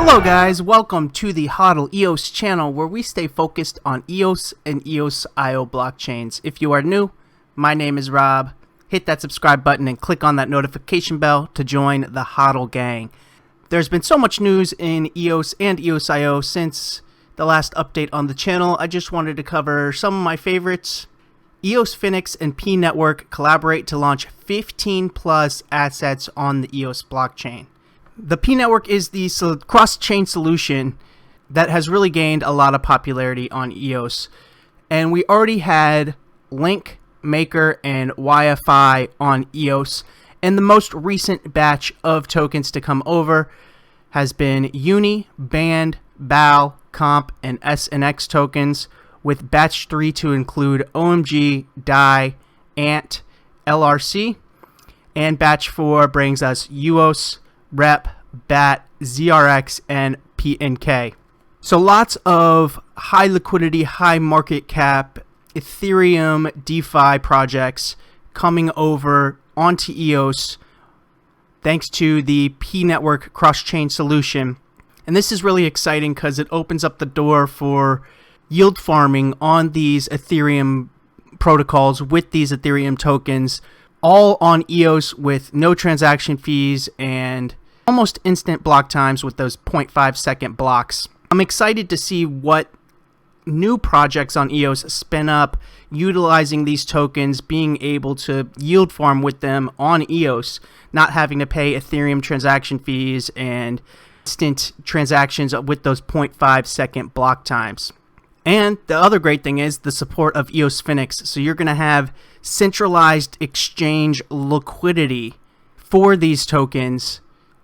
Hello guys, welcome to the Hodl EOS channel where we stay focused on EOS and EOS IO blockchains. If you are new, my name is Rob. Hit that subscribe button and click on that notification bell to join the Hodl gang. There's been so much news in EOS and EOS IO since the last update on the channel. I just wanted to cover some of my favorites. EOS Phoenix and P Network collaborate to launch 15 plus assets on the EOS blockchain. The P Network is the cross-chain solution that has really gained a lot of popularity on EOS. And we already had Link, Maker, and YFI on EOS. And the most recent batch of tokens to come over has been Uni, Band, BAL, Comp, and SNX tokens, with batch 3 to include OMG, DAI, Ant, LRC. And batch 4 brings us EOS, Rep, BAT, ZRX, and PNK. So lots of high liquidity, high market cap Ethereum DeFi projects coming over onto EOS thanks to the P Network cross-chain solution. And this is really exciting because it opens up the door for yield farming on these Ethereum protocols with these Ethereum tokens, all on EOS with no transaction fees and almost instant block times with those 0.5 second blocks. I'm excited to see what new projects on EOS spin up utilizing these tokens, being able to yield farm with them on EOS, not having to pay Ethereum transaction fees and instant transactions with those 0.5 second block times. And the other great thing is the support of EOS Phoenix. So you're going to have centralized exchange liquidity for these tokens,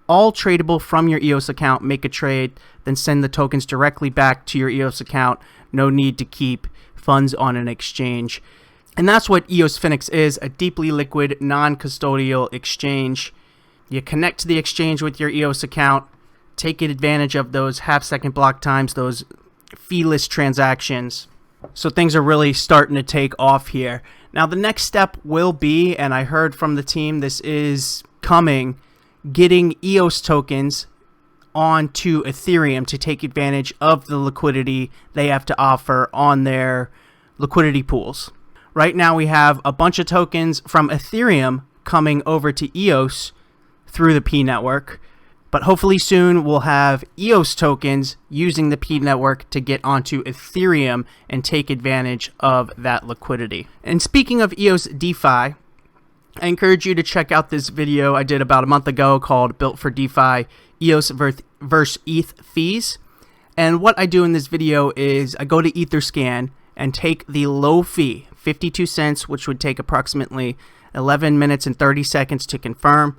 all tradable from your EOS account. Make a trade, then send the tokens directly back to your EOS account. No need to keep funds on an exchange. And that's what EOS Phoenix is, a deeply liquid, non-custodial exchange. You connect to the exchange with your EOS account, take advantage of those half-second block times, those feeless transactions. So things are really starting to take off here. Now the next step will be, and I heard from the team this is coming, getting EOS tokens onto Ethereum to take advantage of the liquidity they have to offer on their liquidity pools. Right now we have a bunch of tokens from Ethereum coming over to EOS through the P Network, but hopefully soon we'll have EOS tokens using the P Network to get onto Ethereum and take advantage of that liquidity. And speaking of EOS DeFi, I encourage you to check out this video I did about a month ago called Built for DeFi, EOS versus ETH fees. And what I do in this video is I go to Etherscan and take the low fee, 52 cents, which would take approximately 11 minutes and 30 seconds to confirm.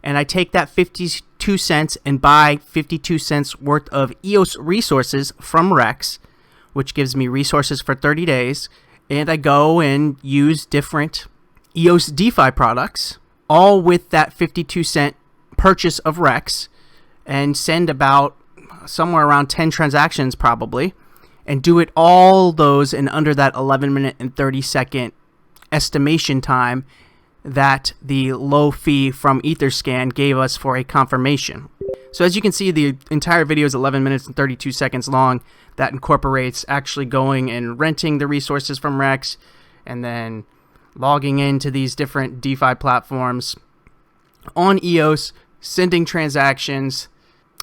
And I take that 52 cents and buy 52 cents worth of EOS resources from Rex, which gives me resources for 30 days. And I go and use different EOS DeFi products, all with that 52 cent purchase of Rex, and send about somewhere around 10 transactions probably, and do it all those in under that 11 minute and 30 second estimation time that the low fee from Etherscan gave us for a confirmation. So as you can see, the entire video is 11 minutes and 32 seconds long. That incorporates actually going and renting the resources from Rex and then logging into these different DeFi platforms on EOS, sending transactions,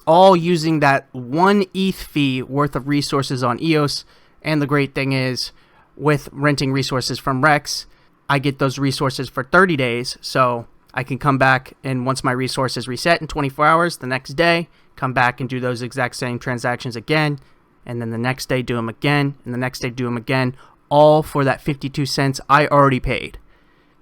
all using that 1 ETH fee worth of resources on EOS. And the great thing is, with renting resources from Rex, I get those resources for 30 days, so I can come back and once my resources reset in 24 hours, the next day, come back and do those exact same transactions again, and then the next day do them again, and the next day do them again, all for that 52 cents I already paid.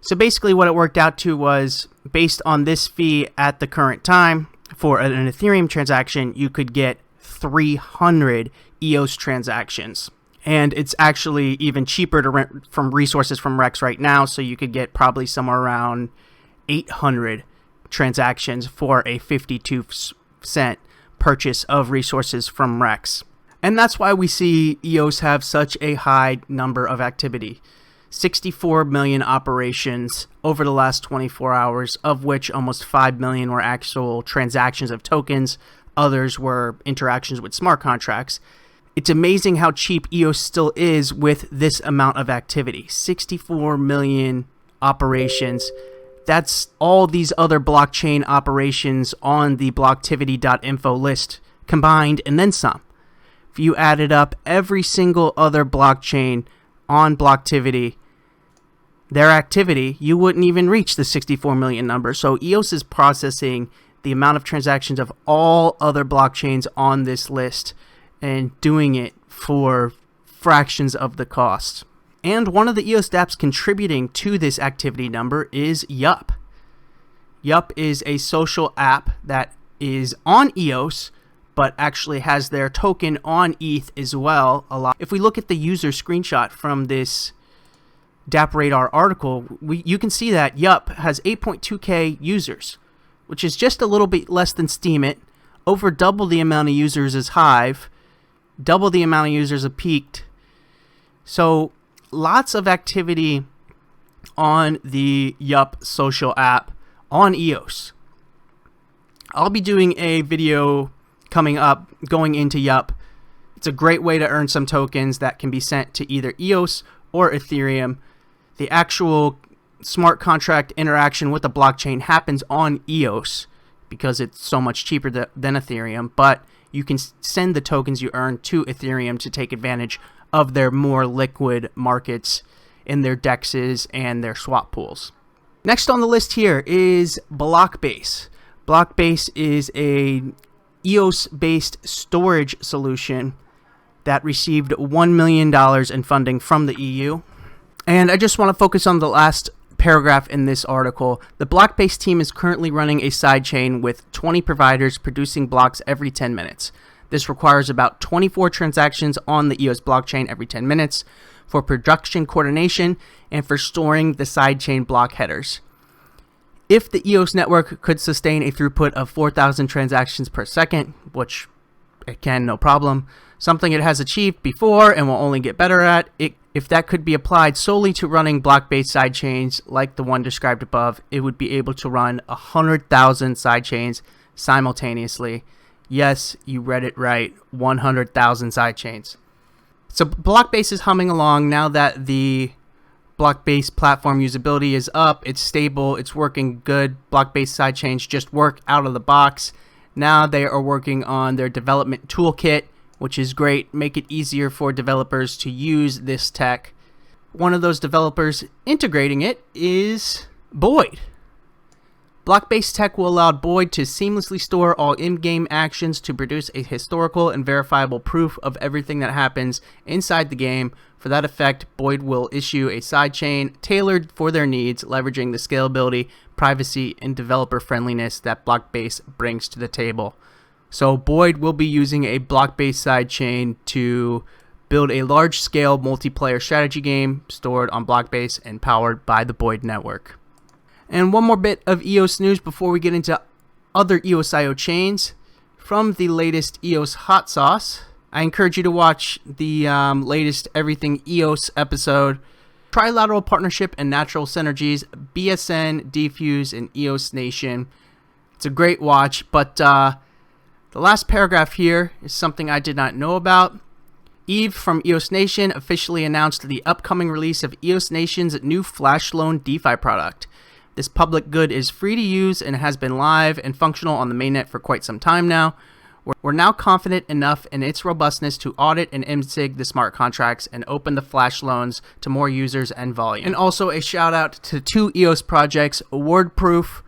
So basically what it worked out to was, based on this fee at the current time, for an Ethereum transaction, you could get 300 EOS transactions. And it's actually even cheaper to rent from resources from Rex right now, so you could get probably somewhere around 800 transactions for a 52 cent purchase of resources from Rex. And that's why we see EOS have such a high number of activity. 64 million operations over the last 24 hours, of which almost 5 million were actual transactions of tokens, others were interactions with smart contracts. It's amazing how cheap EOS still is with this amount of activity. 64 million operations. That's all these other blockchain operations on the blocktivity.info list combined and then some. If you added up every single other blockchain on Blocktivity, their activity, you wouldn't even reach the 64 million number. So EOS is processing the amount of transactions of all other blockchains on this list and doing it for fractions of the cost. And one of the EOS dApps contributing to this activity number is Yup. Yup is a social app that is on EOS, but actually has their token on ETH as well. If we look at the user screenshot from this dApp Radar article, you can see that Yup has 8.2k users, which is just a little bit less than Steemit, over double the amount of users as Hive, double the amount of users of Peaked. So lots of activity on the Yup social app on EOS. I'll be doing a video coming up going into Yup. It's a great way to earn some tokens that can be sent to either EOS or Ethereum. The actual smart contract interaction with the blockchain happens on EOS because it's so much cheaper than Ethereum, but you can send the tokens you earn to Ethereum to take advantage of their more liquid markets in their DEXs and their swap pools. Next on the list here is Blockbase. Blockbase is a EOS-based storage solution that received $1 million in funding from the EU. And I just want to focus on the last paragraph in this article. The Blockbase team is currently running a sidechain with 20 providers producing blocks every 10 minutes. This requires about 24 transactions on the EOS blockchain every 10 minutes for production coordination and for storing the sidechain block headers. If the EOS network could sustain a throughput of 4,000 transactions per second, which it can, no problem, something it has achieved before and will only get better at, if that could be applied solely to running block-based sidechains like the one described above, it would be able to run 100,000 sidechains simultaneously. Yes, you read it right, 100,000 sidechains. So Blockbase is humming along now that the Blockbase platform usability is up, it's stable, it's working good. Blockbase sidechains just work out of the box. Now they are working on their development toolkit, which is great. Make it easier for developers to use this tech. One of those developers integrating it is Boyd. Blockbase tech will allow Boyd to seamlessly store all in-game actions to produce a historical and verifiable proof of everything that happens inside the game. For that effect, Boyd will issue a sidechain tailored for their needs, leveraging the scalability, privacy, and developer friendliness that Blockbase brings to the table. So Boyd will be using a Blockbase sidechain to build a large-scale multiplayer strategy game stored on Blockbase and powered by the Boyd network. And one more bit of EOS news before we get into other EOS.io chains. From the latest EOS hot sauce, I encourage you to watch the latest Everything EOS episode. Trilateral Partnership and Natural Synergies, BSN, Defuse, and EOS Nation. It's a great watch, but the last paragraph here is something I did not know about. Eve from EOS Nation officially announced the upcoming release of EOS Nation's new Flash Loan DeFi product. This public good is free to use and has been live and functional on the mainnet for quite some time now. We're now confident enough in its robustness to audit and MSIG the smart contracts and open the Flash loans to more users and volume. And also a shout out to two EOS projects. Awardproof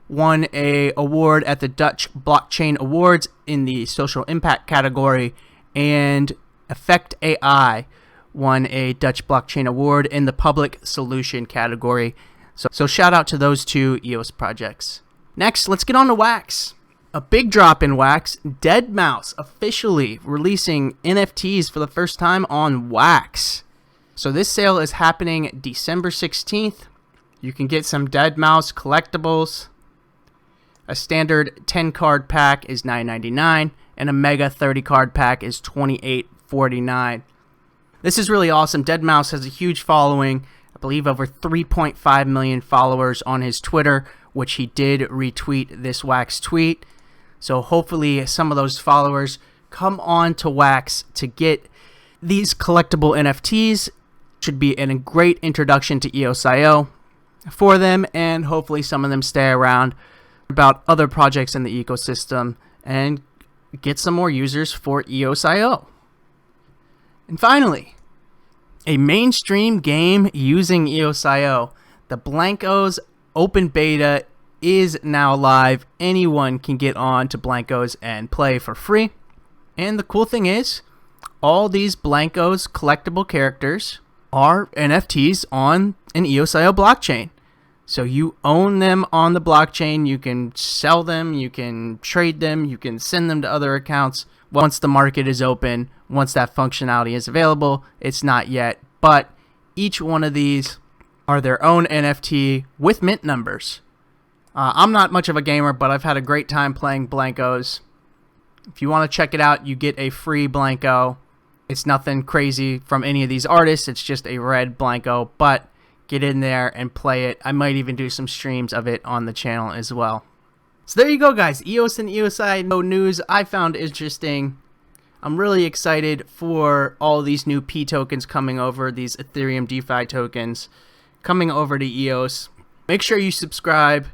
won an award at the Dutch Blockchain Awards in the social impact category, and Effect AI won a Dutch Blockchain Award in the public solution category. So shout out to those two EOS projects. Next, let's get on to Wax. A big drop in Wax. Deadmau5 officially releasing NFTs for the first time on Wax. So this sale is happening December 16th. You can get some Deadmau5 collectibles. A standard 10 card pack is $9.99 and a mega 30 card pack is $28.49. This is really awesome. Deadmau5 has a huge following. I believe over 3.5 million followers on his Twitter, which he did retweet this Wax tweet. So hopefully some of those followers come on to Wax to get these collectible NFTs. Should be a great introduction to EOS.io for them, and hopefully some of them stay around about other projects in the ecosystem and get some more users for EOS.io. And finally, a mainstream game using EOS.io. The Blankos open beta is now live. Anyone can get on to Blankos and play for free. And the cool thing is, all these Blankos collectible characters are NFTs on an EOS.io blockchain. So you own them on the blockchain, you can sell them, you can trade them, you can send them to other accounts once the market is open, once that functionality is available. It's not yet, but each one of these are their own NFT with mint numbers. I'm not much of a gamer, but I've had a great time playing Blankos. If you want to check it out, you get a free Blanko. It's nothing crazy from any of these artists, it's just a red Blanko, but get in there and play it. I might even do some streams of it on the channel as well. So there you go, guys. EOS and EOS.io news I found interesting. I'm really excited for all these new P tokens coming over, these Ethereum DeFi tokens coming over to EOS. Make sure you subscribe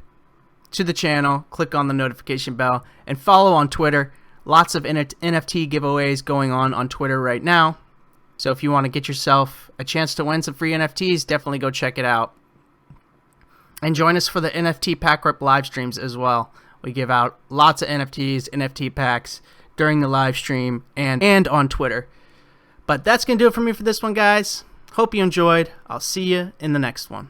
to the channel, click on the notification bell, and follow on Twitter. Lots of NFT giveaways going on Twitter right now. So if you want to get yourself a chance to win some free NFTs, definitely go check it out. And join us for the NFT pack rip live streams as well. We give out lots of NFTs, NFT packs during the live stream and on Twitter. But that's going to do it for me for this one, guys. Hope you enjoyed. I'll see you in the next one.